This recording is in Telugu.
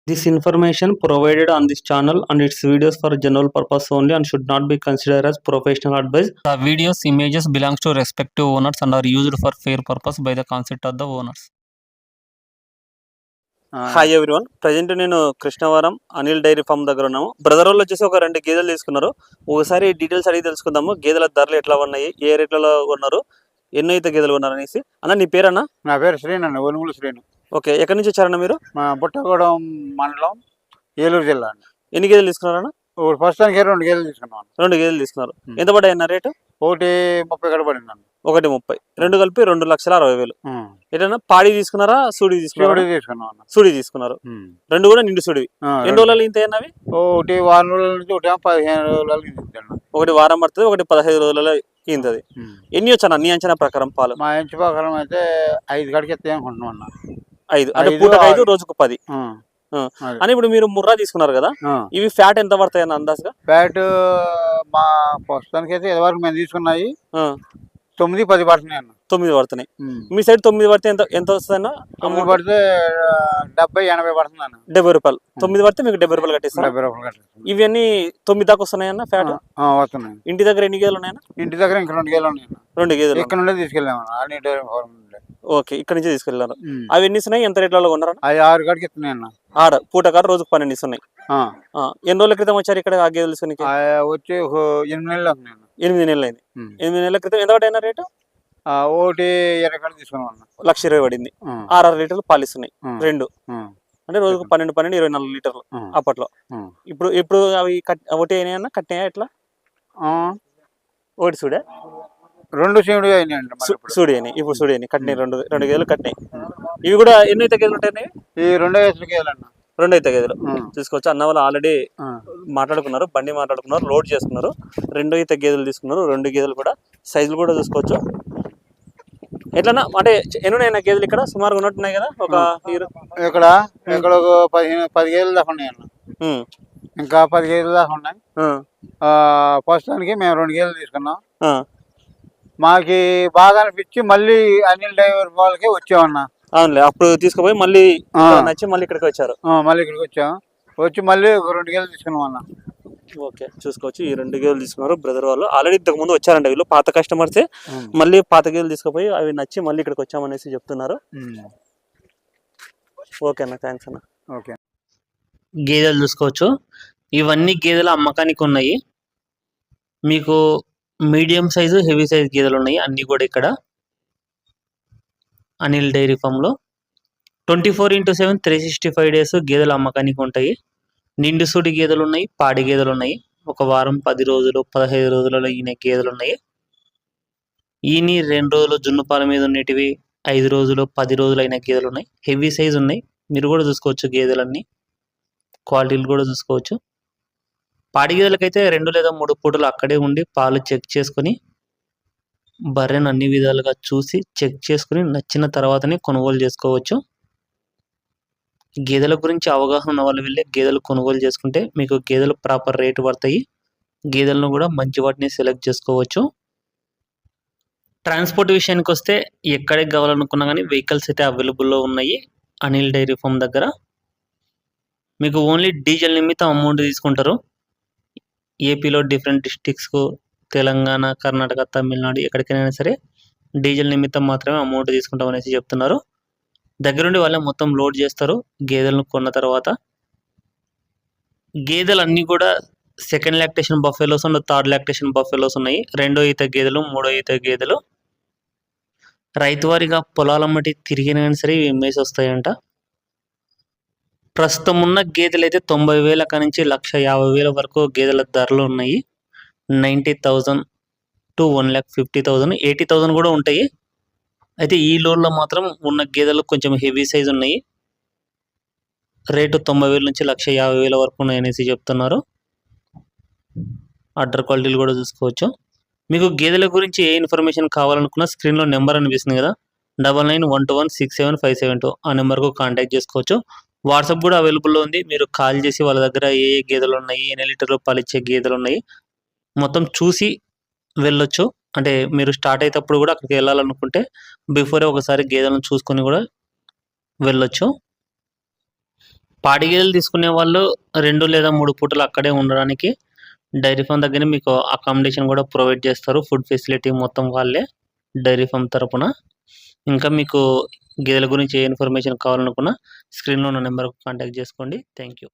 This information provided on this channel and its videos for general purpose only and should not be considered as professional advice. The videos images belongs to respective owners and are used for fair purpose by the consent of the owners. Hi everyone, present నేను కృష్ణవరం అనిల్ డైరీ ఫామ్ దగ్గర ఉన్నాము. బ్రదర్ వాళ్ళు వచ్చేసి ఒక 2 గేదెలు తీసుకున్నారు. ఒకసారి డీటెయిల్స్ అడిగి తెలుసుకుందాము. గేదెల ధరలు ఎట్లా ఉన్నాయి, ఏ రేట్లలో ఉన్నారు, ఎన్నో అయితే గేదెలు ఉన్నారు అనేసి. అన్న నీ పేరన్నా? నా పేరు శ్రీను అండి, ఒనుగులు శ్రీను. ఓకే, ఎక్కడి నుంచి వచ్చారన్న మీరు? మా బుట్టగూడెం మండలం, ఏలూరు జిల్లా అండి. ఎన్ని గేదెలు తీసుకున్నారన్న? ప్రస్తుతానికి 2 గేదెలు తీసుకున్నాను. 2 గేదెలు తీసుకున్నారు. ఎంత పడ్డాయన్న రేటు? 1.30 గడపడిందండి. 1.30, 2 కలిపి 2,60,000. ఏదన్నా పాడి తీసుకున్నారా, సూడి తీసుకున్నారా? సూడి తీసుకున్నారు. 2 కూడా నిండు సూడివి. ఎన్ని రోజులు ఇంత అన్నవి? ఒకటి వారం రోజుల నుంచి, ఒకటి 15 రోజులకి. ఒకటి వారం పడుతుంది, ఒకటి 15 రోజులలో ఇంతది. ఎన్ని వచ్చాను నీ అంచనా ప్రకారం పాలు? మా అంచనా ప్రకారం అయితే 5 గడికి ఎత్తాయి అనుకుంటున్నాం. 5 అంటే పూటకు 5, రోజుకు 10 అని. ఇప్పుడు మీరు ముర్రా తీసుకున్నారు కదా, ఇవి ఫ్యాట్ ఎంత పడతాయి అన్న అందాజుగా? ఫ్యాట్ మా ప్రస్తుతానికి అయితే ఇదివరకు మేము తీసుకున్నాయి 9-10 పడుతున్నాయి అన్న. 9 పడుతున్నాయి. మీ సైడ్ 9 పడితే ఎంత వస్తుంది అన్న? 9 పడితే 70-80 పడుతుంది అన్న. 70 రూపాయలు. 9 పడితే మీకు 70 రూపాయలు కట్టిస్తారు. 70 రూపాయలు కట్టిస్తారు. ఇవన్నీ 9 దాకా వస్తున్నాయి అన్న ఫ్యాట్? వస్తున్నాయి. ఇంటి దగ్గర ఎన్ని గేదెలు ఉన్నాయన్న? ఇంటి దగ్గర ఇంకా 2 గేదెలు ఉన్నాయి. 2 గేదెలు ఇక్కడ నుండి తీసుకెళ్ళాము. ఓకే, ఇక్కడ నుంచి తీసుకెళ్ళారు. అవి ఎన్ని ఇస్తున్నాయి, ఎంత రేట్లలో కొన్నారు? అవి 6 గడికి ఇస్తున్నాయి అన్న. 6 పూటకారు రోజుకు 12 ఇస్తున్నాయి. ఎన్ని రోజుల క్రితం వచ్చారు ఇక్కడ ఆ గేదెలు తీసుకుని? వచ్చి 8 నెలలు అవుతున్నాయి. 8 నెలలు అయింది. 8 నెలల క్రితం ఎంత పడ్డాయినా రేటు? 1.20 గడి తీసుకున్నాం అన్న. 1,20,000 పడింది. 6 లీటర్లు పాలు ఇస్తున్నాయి 2. అంటే రోజుకు 12, 24 లీటర్లు అప్పట్లో. ఇప్పుడు అవి ఒకటి అయినాయి అన్న, కట్టినాయా ఎట్లా? ఒకటి చూడే 2 సీముడు అయినాయండి. సూడి అయినాయి. ఇప్పుడు సూడి అయినాయి, కట్టినాయి. 2 గేదెలు కట్టినాయి. ఇవి కూడా ఎన్ని అయితే గేదెలు ఉంటాయి? ఈ 2 గేదెలు అన్న. 2 అయితే గేదెలు తీసుకోవచ్చు. అన్న వాళ్ళు ఆల్రెడీ మాట్లాడుకున్నారు, బండి మాట్లాడుకున్నారు, లోడ్ చేసుకున్నారు. 2 అయితే గేదెలు తీసుకున్నారు. 2 గేదెలు కూడా సైజులు కూడా చూసుకోవచ్చు. ఎట్లన్నా అంటే ఎన్నున్నాయి గేదెలు ఇక్కడ? సుమారుగా ఉన్నట్టున్నాయి కదా. ఇక్కడ ఒక 10 గేదెలు దాకా ఉన్నాయి అన్న. ఇంకా 10 గేదెలు దాకా ఉన్నాయి. ప్రస్తుతానికి మేము 2 గేదెలు తీసుకున్నాం. మాకి బాగా అనిపించి మళ్ళీ అనిల్ డ్రైవర్ వాళ్ళకి వచ్చామన్నా. అవునులే, అప్పుడు తీసుకుపోయి మళ్ళీ నచ్చి మళ్ళీ ఇక్కడికి వచ్చారు. మళ్ళీ ఇక్కడికి వచ్చి మళ్ళీ 2 గేదెలు తీసుకున్నాం అన్న. ఓకే, చూసుకోవచ్చు. ఈ 2 గేదెలు తీసుకున్నారు బ్రదర్ వాళ్ళు. ఆల్రెడీ ఇంతకు ముందు వచ్చారంట వీళ్ళు, పాత కస్టమర్సే. మళ్ళీ పాత గేదెలు తీసుకుపోయి అవి నచ్చి మళ్ళీ ఇక్కడికి వచ్చామనేసి చెప్తున్నారు. ఓకే అన్న, థ్యాంక్స్ అన్న. ఓకే, గేదెలు చూసుకోవచ్చు. ఇవన్నీ గేదెలు అమ్మకానికి ఉన్నాయి. మీకు మీడియం సైజు, హెవీ సైజు గేదెలు ఉన్నాయి అన్ని కూడా ఇక్కడ అనిల్ డైరీ ఫామ్లో. 24/7 365 days గేదెలు అమ్మకానికి ఉంటాయి. నిండు సూడి గేదెలు ఉన్నాయి, పాడి గేదెలు ఉన్నాయి. ఒక వారం, 10 రోజులు, 15 రోజులలో ఈయన గేదెలు ఉన్నాయి. ఈయన 2 రోజులు జున్నుపాల మీద ఉండేటివి, 5 రోజులు, 10 రోజులు అయిన గేదెలు ఉన్నాయి. హెవీ సైజు ఉన్నాయి. మీరు కూడా చూసుకోవచ్చు గేదెలన్నీ, క్వాలిటీలు కూడా చూసుకోవచ్చు. పాడి గేదెలకైతే 2 లేదా 3 పూటలు అక్కడే ఉండి పాలు చెక్ చేసుకుని, బర్రెను అన్ని విధాలుగా చూసి చెక్ చేసుకుని నచ్చిన తర్వాతనే కొనుగోలు చేసుకోవచ్చు. గేదెల గురించి అవగాహన ఉన్న వాళ్ళు వెళ్ళి గేదెలు కొనుగోలు చేసుకుంటే మీకు గేదెలు ప్రాపర్ రేటు పడతాయి. గేదెలను కూడా మంచి వాటిని సెలెక్ట్ చేసుకోవచ్చు. ట్రాన్స్పోర్ట్ విషయానికి వస్తే ఎక్కడికి కావాలనుకున్నా కానీ వెహికల్స్ అయితే అవైలబుల్లో ఉన్నాయి అనిల్ డైరీ ఫామ్ దగ్గర. మీకు ఓన్లీ డీజిల్ నిమిత్తం అమౌంట్ తీసుకుంటారు. ఏపీలో డిఫరెంట్ డిస్ట్రిక్ట్స్కు, తెలంగాణ, కర్ణాటక, తమిళనాడు ఎక్కడికైనా సరే డీజిల్ నిమిత్తం మాత్రమే అమౌంట్ తీసుకుంటాం అనేసి చెప్తున్నారు. దగ్గరుండి వాళ్ళే మొత్తం లోడ్ చేస్తారు. గేదెలను కొన్న తర్వాత గేదెలు అన్నీ కూడా 2nd lactation buffaloes and 3rd lactation buffaloes ఉన్నాయి. 2వ ఈత గేదెలు, 3వ ఈత గేదెలు. రైతు వారిగా పొలాల మట్టి తిరిగినా సరే ఇవి మేసి వస్తాయంట. ప్రస్తుతం ఉన్న గేదెలు అయితే 90,000 కానించి 1,50,000 వరకు గేదెల ధరలు ఉన్నాయి. 90,000 to 1,50,000, 80,000 కూడా ఉంటాయి. అయితే ఈ లోడ్లో మాత్రం ఉన్న గేదెలు కొంచెం హెవీ సైజ్ ఉన్నాయి. రేటు 90,000 నుంచి 1,50,000 వరకు ఉన్నాయనేసి చెప్తున్నారు. అడ్డర్ క్వాలిటీలు కూడా చూసుకోవచ్చు. మీకు గేదెల గురించి ఏ ఇన్ఫర్మేషన్ కావాలనుకున్నా స్క్రీన్లో నెంబర్ అనిపిస్తుంది కదా, 9912167572 ఆ నెంబర్కు కాంటాక్ట్ చేసుకోవచ్చు. వాట్సాప్ కూడా అవైలబుల్లో ఉంది. మీరు కాల్ చేసి వాళ్ళ దగ్గర ఏ గేదెలు ఉన్నాయి, ఎన్ని లీటర్లు పాలిచ్చే గేదెలు ఉన్నాయి మొత్తం చూసి వెళ్ళొచ్చు. అంటే మీరు స్టార్ట్ అయ్యేటప్పుడు కూడా అక్కడికి వెళ్ళాలనుకుంటే బిఫోరే ఒకసారి గేదెలను చూసుకొని కూడా వెళ్ళొచ్చు. పాడి గేదెలు తీసుకునే వాళ్ళు 2 లేదా 3 పూటలు అక్కడే ఉండడానికి డైరీ ఫామ్ దగ్గర మీకు అకామిడేషన్ కూడా ప్రొవైడ్ చేస్తారు. ఫుడ్ ఫెసిలిటీ మొత్తం వాళ్ళే డైరీ ఫామ్ తరపున. ఇంకా మీకు గేదెల గురించి ఏ ఇన్ఫర్మేషన్ కావాలనుకున్నా స్క్రీన్లో ఉన్న నెంబర్కి కాంటాక్ట్ చేసుకోండి. Thank you.